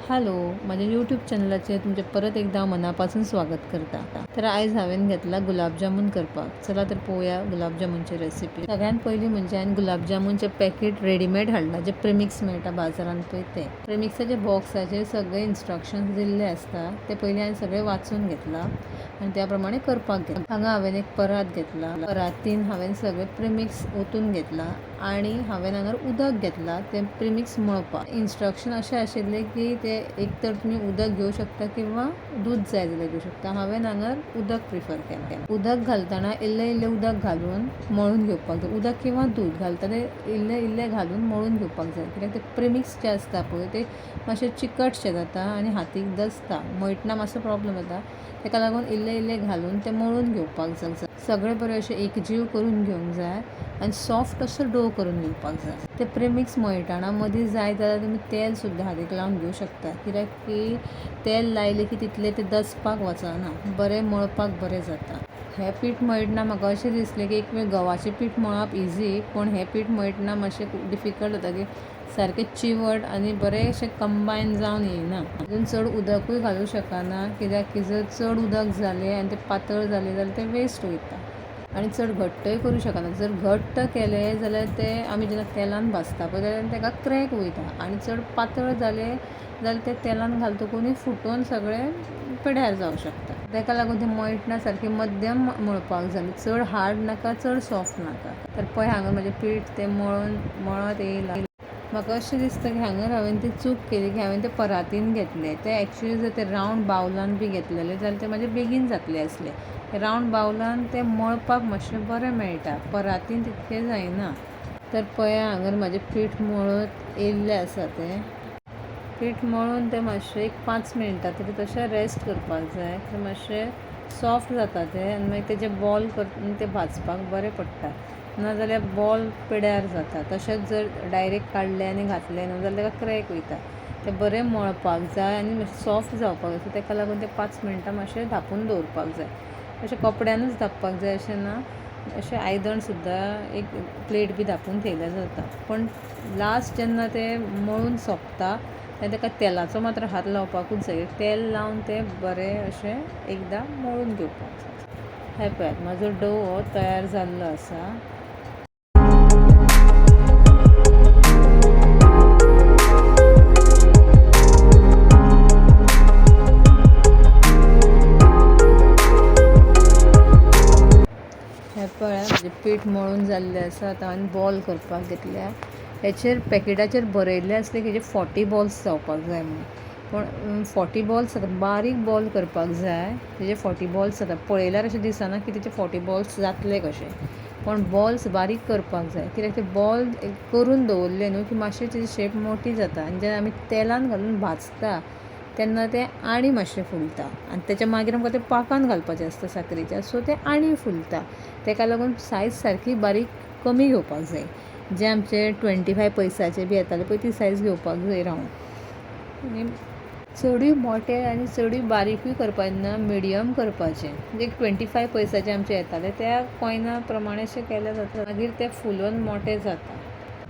Hello, माझ्या YouTube चॅनलाचे तुमचे परत एकदा मनापासून स्वागत करता. तर आयज हांवें घेतला गुलाबजामून करपाक. चला तर पळोवया गुलाबजामूनची रेसिपी. सगळ्यात पयलीं म्हणजे हांवें गुलाबजामूनचे पॅकेट रेडीमेड हाडला, जे प्रेमिक्स मेळटा बाजारांत पळय ते. प्रेमिक्साचे बॉक्साचेर सगळे इन्स्ट्रक्शन्स दिल्ले आसता, ते पयलीं हांवें सगळे वाचून घेतला आनी त्या प्रमाणे करपाक घेतला. हांगा हांवें एक परात घेतला, परातीन हांवें सगळे प्रेमिक्स ओतून घेतला आनी हांवें हांगर उदक घेतला ते प्रेमिक्स मळपाक. इन्स्ट्रक्शन अशें आशिल्ले की ते एक तर तुमी उदक घेवं शकता किंवा दूध जाय जाल्यार घेवं शकता. हांवें हांगर उदक प्रिफर केलें. उदक घालतना इल्लें उदक घालून मळून घेवपाक जाय. उदक किंवा दूध घालता ते इल्लें घालून मळून घेवपाक जाय, कित्याक ते प्रेमिक्स जे आसता पळय ते मातशे चिकटशे जाता आनी हातीक दसता, मळटना मातसो प्रॉब्लम जाता. ताका लागून इल्लें घालून ते मळून घेवपाक जाय. सगळें बरें अशें एकजीव करून घेवंक जाय आनी सॉफ्ट असो डो करून घेवपाक जाय. ते प्रेमिक्स मळटना मदीं जाय जाल्यार तुमी तेल सुद्दां हातीक लावन घेवं शकता, कित्याक की तेल लायलें की तितलें तें दसपाक वचना, बरें मळपाक बरें जाता. हें पीठ मळटना म्हाका अशें दिसलें की एक वेळ गव्हाचें पीठ मळप इजी, पूण हें पीठ मळटना मातशें डिफिकल्ट जाता, की सारकें चिवट आनी बरें अशें कंबायन जावन येयना. तातूंत चड उदकूय घालूंक शकना, कित्याक की जर चड उदक जालें आनी तें पातळ जालें जाल्यार तें वेस्ट वयता. आनी चड घट्टय करूं शकना. जर घट्ट केलें जाल्यार तें आमी जेन्ना तेलान भाजता पळय जाल्यार ताका क्रॅक वयता, आनी चड पातळ जालें जाल्यार तें तेलान घालतकूच फुटून सगळें पिड्यार जावंक शकता. ताका लागून तें मळटना सारकें मध्यम मळपाक जाय, चड हार्ड नाका चड सॉफ्ट नाका. तर पळय हांगा म्हजें पीठ तें मळत येयलां. म्हाका अशें दिसता की हांगर हांवें ती चूक केली की हांवें तें परातीन घेतलें. तें एक्चुली जर तें रावंड बावलान बी घेतलेलें जाल्यार तें म्हाजें बेगीन जातलें आसलें. रावंड बावलान तें मळपाक मातशें बरें मेळटा, परातीन तितकें जायना. तर पळया हांगर म्हाजें पीठ मळत येयल्लें आसा. तें पीठ मळून तें मातशें एक 5 मिनटां तरी तशें रेस्ट करपाक जाय, तर मातशें सॉफ्ट जाता तें आनी मागीर तेजे बॉल तें भाजपाक बरें पडटा. नाजाल्यार बॉल पिड्यार जाता. तशेंच जर डायरेक्ट काडलें आनी घातलें न्हू जाल्यार ताका क्रॅक वयता. तें बरें मळपाक जाय आनी मातशें सॉफ्ट जावपाक जाय. ताका लागून तें 5 मिनटां मातशें धांपून दवरपाक जाय. अशें कपड्यानूच धांपपाक जाय अशें ना, अशें आयदन सुद्दां एक प्लेट बी धांपून थेयल्यार जाता. पण लास्ट जेन्ना तें मळून सोंपता तेन्ना ताका तेलाचो मात्र हात लावपाकूच जाय. तेल लावन तें बरें अशें एकदां मळून घेवपाक जाय. हें पळयात म्हाजो डो हो तयार जाल्लो आसा. हें पळय म्हजें पीठ मळून जाल्लें आसा. आतां हांवें बॉल करपाक घेतल्या. हेचेर पॅकेटाचेर बरयल्लें आसलें की हेजे 40 बॉल्स जावपाक जाय म्हणून, पूण 40 बॉल्स जाता. बारीक बॉल करपाक जाय तेजे 40 बॉल्स जाता. पळयल्यार अशें दिसना की तेजे 40 बॉल्स जातले कशें, पण बॉल्स बारीक करपाक जाय, कित्याक ते बॉल करून दवरले न्हू की मातशें तेजी शेप मोठी जाता आनी जेन्ना आमी तेलान घालून भाजता तेन्ना तें आनी मातशें फुलता आनी तेच्या मागीर आमकां तें पाकान घालपाचें आसता साकरेच्या, सो तें आनी फुलता. ताका लागून सायज सारकी बारीक कमी घेवपाक जाय. जे आमचे 25 पैसाचे बी येताले पळय ती सायज घेवपाक जाय रावंड. आनी चडूय मोटे आनी चडूय बारीकूय करपाचें ना, मिडियम करपाचें. म्हणजे 25 पैसाचे आमचे येताले त्या कॉयना प्रमाणे अशें केल्यार जाता, मागीर तें फुलोवन मोटें जाता.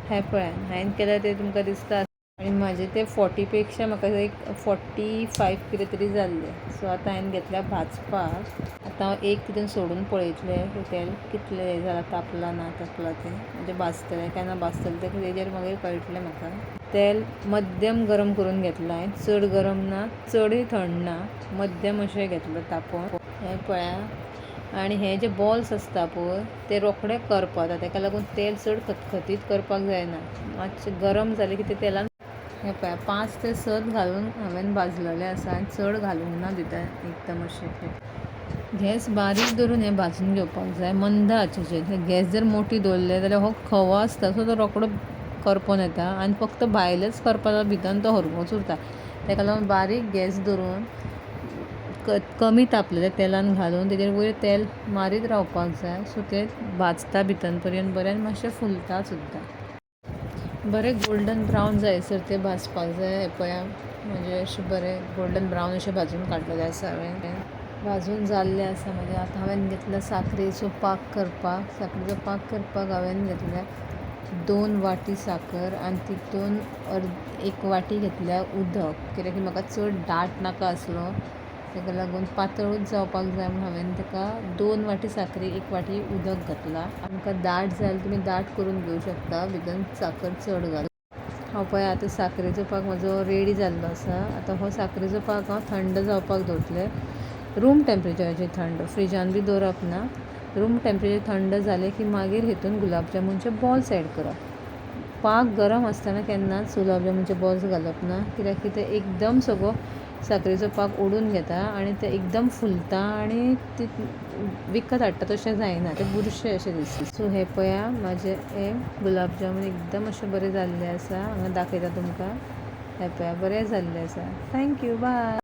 हें पळय हांवें केल्यार तें तुमकां दिसता. आनी म्हाजें तें 40 पेक्षा म्हाका एक 45 कितें तरी जाल्लें. सो आतां हांवें घेतल्या भाजपाक. आतां हांव एक तितून सोडून पळयतलें की तेल कितलें हें जालां, तापलां ना तापलां तें, म्हणजे भाजतलें काय ना भाजतलें तें तेजेर मागीर कळटलें म्हाका. तेल मध्यम गरम करून घेतलां हांवें, चड गरम ना चडूय थंड ना, मध्यम अशें घेतलां तापोवन. हें पळया. आनी हे जे बॉल्स आसता पळय ते रोखडे करपता, ताका लागून तेल चड खतखतीत करपाक जायना. मातशें गरम जालें की तें तेलान हें पळया 5 ते 7 घालून हांवें भाजलेलें आसा आनी चड घालूंक ना भितर एकदम अशें. गॅस बारीक धरून हें भाजून घेवपाक जाय मंद आंचेचेर. गॅस जर मोठी दवरले जाल्यार हो खवो आसता सो तो रोखडो करपोन येता आनी फक्त भायलेच करपा जाल्यार भितर तो हरवूच उरता. ताका लागून बारीक गॅस धरून कमी तापलेल्या तेलान घालून तेजेर वयर तेल मारीत रावपाक जाय, सो तें भाजता भितर पर्यंत बरें आनी मातशें फुलता सुद्दां. बरें गोल्डन ब्रावन जायसर तें भाजपाक जाय. हें पळया म्हणजे अशें बरें गोल्डन ब्रावन अशें भाजून काडलेलें आसा हांवें. भाजून जाल्लें आसा म्हजें. आतां हांवें घेतला साखरेचो पाक करपाक. साखरेचो पाक करपाक हांवें घेतल्या 2 वाटी साकर आनी तितून एक वाटी घेतल्या उदक, कित्याक की म्हाका चड दाट नाका आसलो, ताका लागून पातळूच जावपाक जाय म्हणून हांवें ताका 2 वाटी साकरेक 1 वाटी उदक घातला. आमकां दाट जाय जाल्यार तुमी दाट करून घेवं शकता, भितर साकर चड घालून. हांव पळय आतां साकरेचो पाक म्हजो रेडी जाल्लो आसा. आतां हो साकरेचो पाक हांव थंड जावपाक दवरतलें, रूम टेम्परेचराचेर थंड, फ्रिजान बी दवरप ना. रूम टेम्परेचर थंड जालें की मागीर हितून गुलाब जामुनचे बॉल्स ॲड करप. पाक गरम आसतना केन्नाच गुलाब जामुनचे बॉल्स घालप ना, कित्याक की ते एकदम सगळो साकरेचो पाक ओडून घेता आनी ते एकदम फुलता आनी ते विकत हाडटा तशें जायना, ते बुरशे अशें दिसता. सो हे पळया, म्हाजे हे गुलाब जामुन एकदम अशे बरे जाल्ले आसा. हांगा दाखयता तुमकां, हे पळया बरे जाल्ले आसा. Thank you, bye.